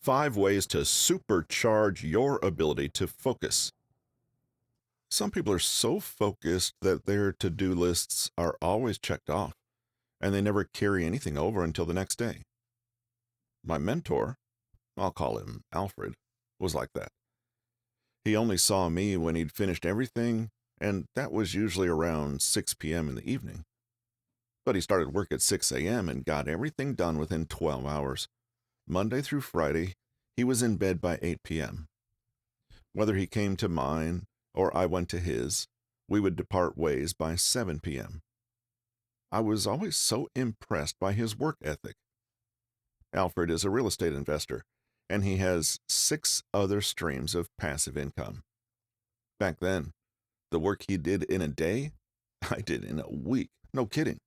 5 ways to supercharge your ability to focus. Some people are so focused that their to do lists are always checked off, and they never carry anything over until the next day. My mentor, I'll call him Alfred, was like that. He only saw me when he'd finished everything, and that was usually around 6 p.m. in the evening. But he started work at 6 a.m. and got everything done within 12 hours. Monday through Friday, he was in bed by 8 p.m. Whether he came to mine or I went to his, we would depart ways by 7 p.m. I was always so impressed by his work ethic. Alfred is a real estate investor, and he has 6 other streams of passive income. Back then, the work he did in a day, I did in a week. No kidding.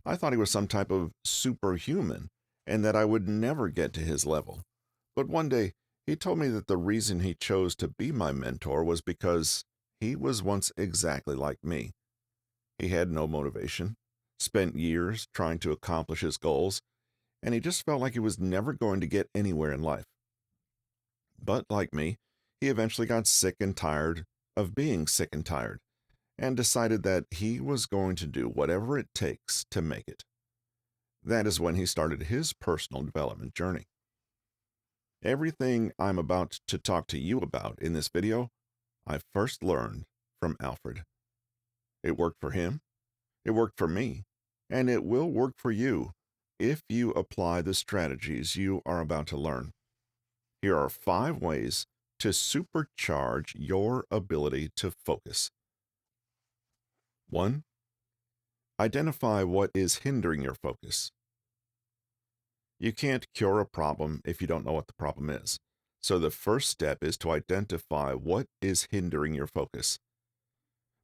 I thought he was some type of superhuman and that I would never get to his level. But one day, he told me that the reason he chose to be my mentor was because he was once exactly like me. He had no motivation, spent years trying to accomplish his goals, and he just felt like he was never going to get anywhere in life. But like me, he eventually got sick and tired of being sick and tired, and decided that he was going to do whatever it takes to make it. That is when he started his personal development journey. Everything I'm about to talk to you about in this video, I first learned from Alfred. It worked for him, it worked for me, and it will work for you if you apply the strategies you are about to learn. Here are 5 ways to supercharge your ability to focus. 1. Identify what is hindering your focus. You can't cure a problem if you don't know what the problem is. So the first step is to identify what is hindering your focus.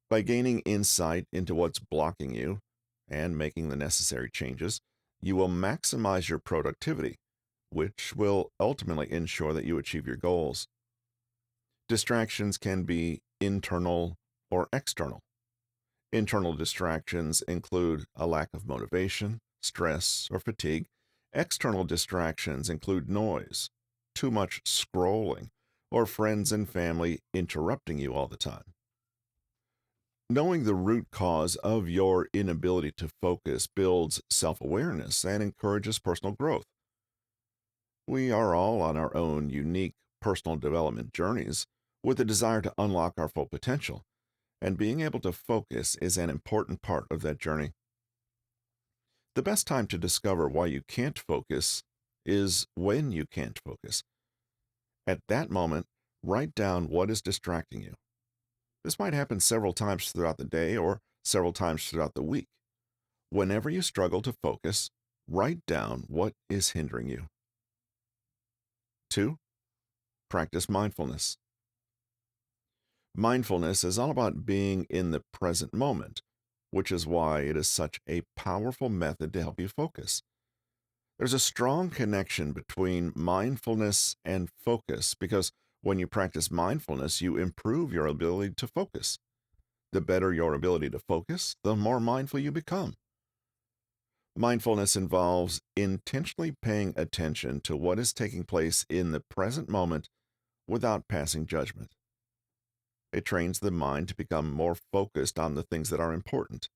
By gaining insight into what's blocking you and making the necessary changes, you will maximize your productivity, which will ultimately ensure that you achieve your goals. Distractions can be internal or external. Internal distractions include a lack of motivation, stress, or fatigue. External distractions include noise, too much scrolling, or friends and family interrupting you all the time. Knowing the root cause of your inability to focus builds self-awareness and encourages personal growth. We are all on our own unique personal development journeys with a desire to unlock our full potential, and being able to focus is an important part of that journey. The best time to discover why you can't focus is when you can't focus. At that moment, write down what is distracting you. This might happen several times throughout the day or several times throughout the week. Whenever you struggle to focus, write down what is hindering you. 2. Practice mindfulness. Mindfulness is all about being in the present moment, which is why it is such a powerful method to help you focus. There's a strong connection between mindfulness and focus because when you practice mindfulness, you improve your ability to focus. The better your ability to focus, the more mindful you become. Mindfulness involves intentionally paying attention to what is taking place in the present moment without passing judgment. It trains the mind to become more focused on the things that are important.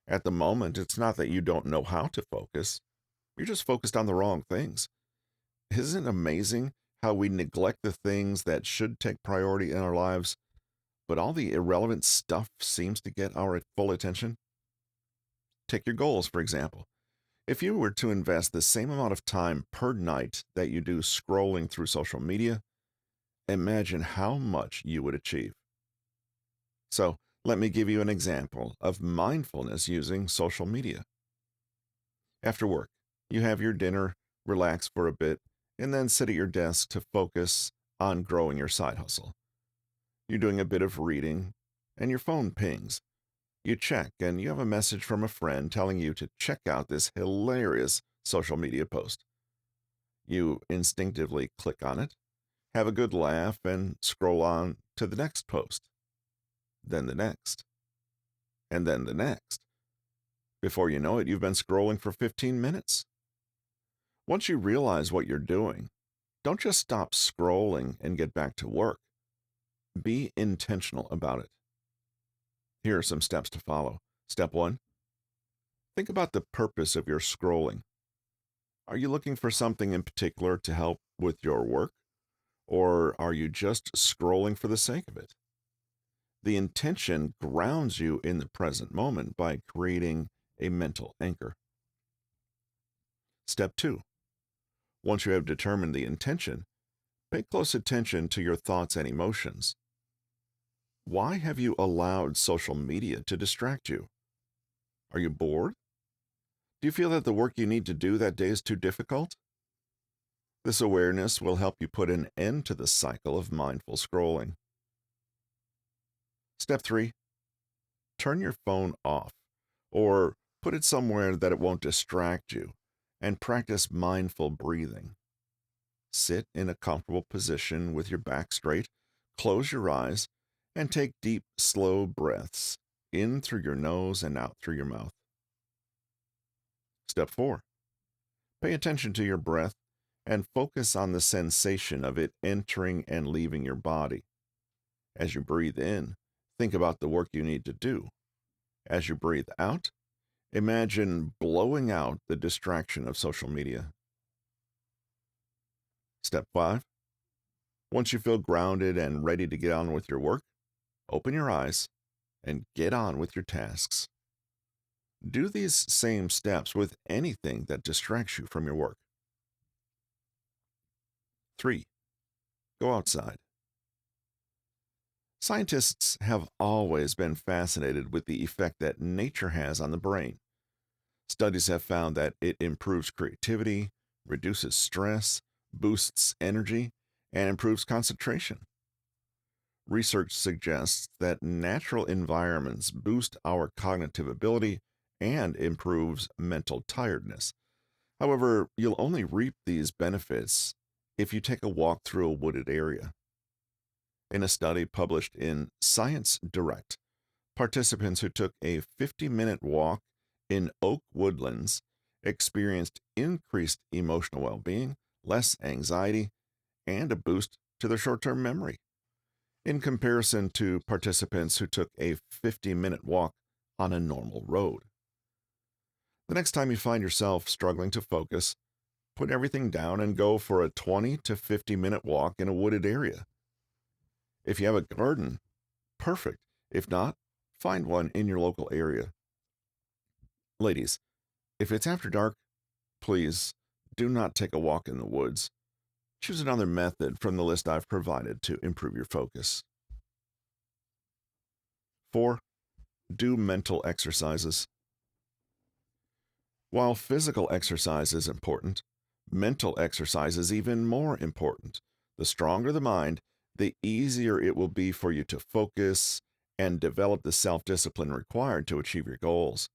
At the moment, it's not that you don't know how to focus. You're just focused on the wrong things. Isn't it amazing how we neglect the things that should take priority in our lives, but all the irrelevant stuff seems to get our full attention? Take your goals, for example. If you were to invest the same amount of time per night that you do scrolling through social media, imagine how much you would achieve. So, let me give you an example of mindfulness using social media. After work, you have your dinner, relax for a bit, and then sit at your desk to focus on growing your side hustle. You're doing a bit of reading, and your phone pings. You check, and you have a message from a friend telling you to check out this hilarious social media post. You instinctively click on it, have a good laugh, and scroll on to the next post, then the next, and then the next. Before you know it, you've been scrolling for 15 minutes. Once you realize what you're doing, Don't just stop scrolling and get back to work. Be intentional about it. Here are some steps to follow. Step 1, think about the purpose of your scrolling. Are you looking for something in particular to help with your work? Or are you just scrolling for the sake of it? The intention grounds you in the present moment by creating a mental anchor. Step 2, once you have determined the intention, pay close attention to your thoughts and emotions. Why have you allowed social media to distract you? Are you bored? Do you feel that the work you need to do that day is too difficult? This awareness will help you put an end to the cycle of mindful scrolling. Step 3, turn your phone off or put it somewhere that it won't distract you and practice mindful breathing. Sit in a comfortable position with your back straight, close your eyes, and take deep, slow breaths in through your nose and out through your mouth. Step 4, pay attention to your breath and focus on the sensation of it entering and leaving your body. As you breathe in, think about the work you need to do. As you breathe out, imagine blowing out the distraction of social media. Step 5, once you feel grounded and ready to get on with your work, open your eyes and get on with your tasks. Do these same steps with anything that distracts you from your work. 3, go outside. Scientists have always been fascinated with the effect that nature has on the brain. Studies have found that it improves creativity, reduces stress, boosts energy, and improves concentration. Research suggests that natural environments boost our cognitive ability and improves mental tiredness. However, you'll only reap these benefits if you take a walk through a wooded area. In a study published in Science Direct, participants who took a 50-minute walk in oak woodlands experienced increased emotional well-being, less anxiety, and a boost to their short-term memory, in comparison to participants who took a 50-minute walk on a normal road. The next time you find yourself struggling to focus, put everything down and go for a 20 to 50-minute walk in a wooded area. If you have a garden, perfect. If not, find one in your local area. Ladies, if it's after dark, please do not take a walk in the woods. Choose another method from the list I've provided to improve your focus. 4, do mental exercises. While physical exercise is important, mental exercise is even more important. The stronger the mind, the easier it will be for you to focus and develop the self-discipline required to achieve your goals.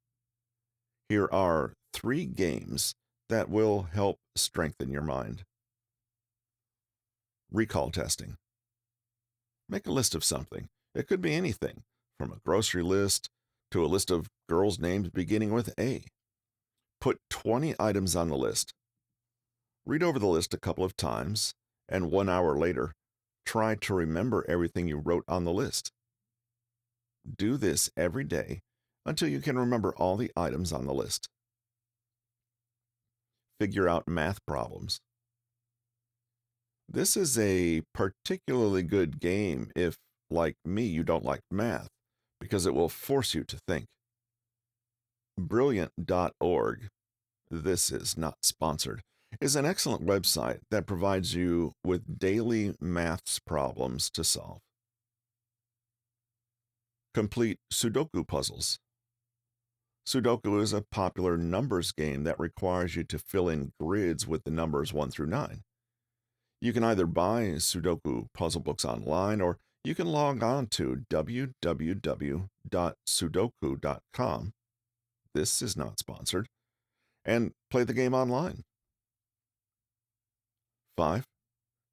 Here are 3 games that will help strengthen your mind. Recall testing. Make a list of something. It could be anything, from a grocery list to a list of girls' names beginning with A. Put 20 items on the list. Read over the list a couple of times, and 1 hour later, try to remember everything you wrote on the list. Do this every day until you can remember all the items on the list. Figure out math problems. This is a particularly good game if, like me, you don't like math, because it will force you to think. Brilliant.org, this is not sponsored, is an excellent website that provides you with daily maths problems to solve. Complete Sudoku puzzles. Sudoku is a popular numbers game that requires you to fill in grids with the numbers 1 through 9. You can either buy Sudoku puzzle books online, or you can log on to www.sudoku.com, this is not sponsored, and play the game online. 5,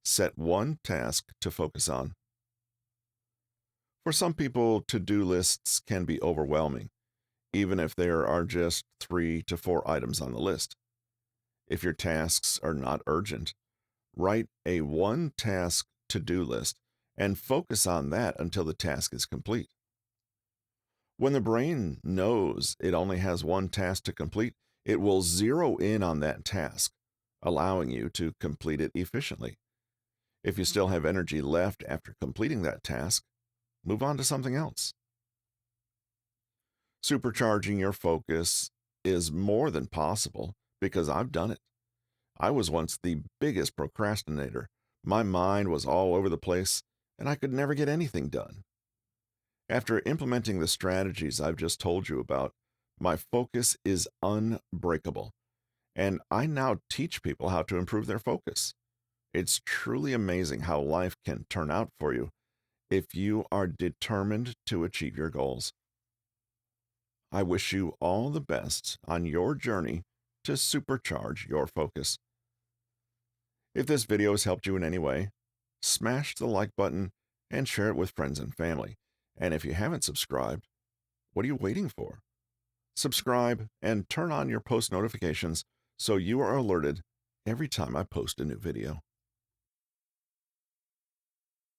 set one task to focus on. For some people, to-do lists can be overwhelming, even if there are just 3 to 4 items on the list. If your tasks are not urgent, Write a one task to do list and focus on that until the task is complete. When the brain knows it only has one task to complete, it will zero in on that task, allowing you to complete it efficiently. If you still have energy left after completing that task, move on to something else. Supercharging your focus is more than possible because I've done it. I was once the biggest procrastinator. My mind was all over the place, and I could never get anything done. After implementing the strategies I've just told you about, my focus is unbreakable, and I now teach people how to improve their focus. It's truly amazing how life can turn out for you if you are determined to achieve your goals. I wish you all the best on your journey to supercharge your focus. If this video has helped you in any way, smash the like button and share it with friends and family. And if you haven't subscribed, what are you waiting for? Subscribe and turn on your post notifications so you are alerted every time I post a new video.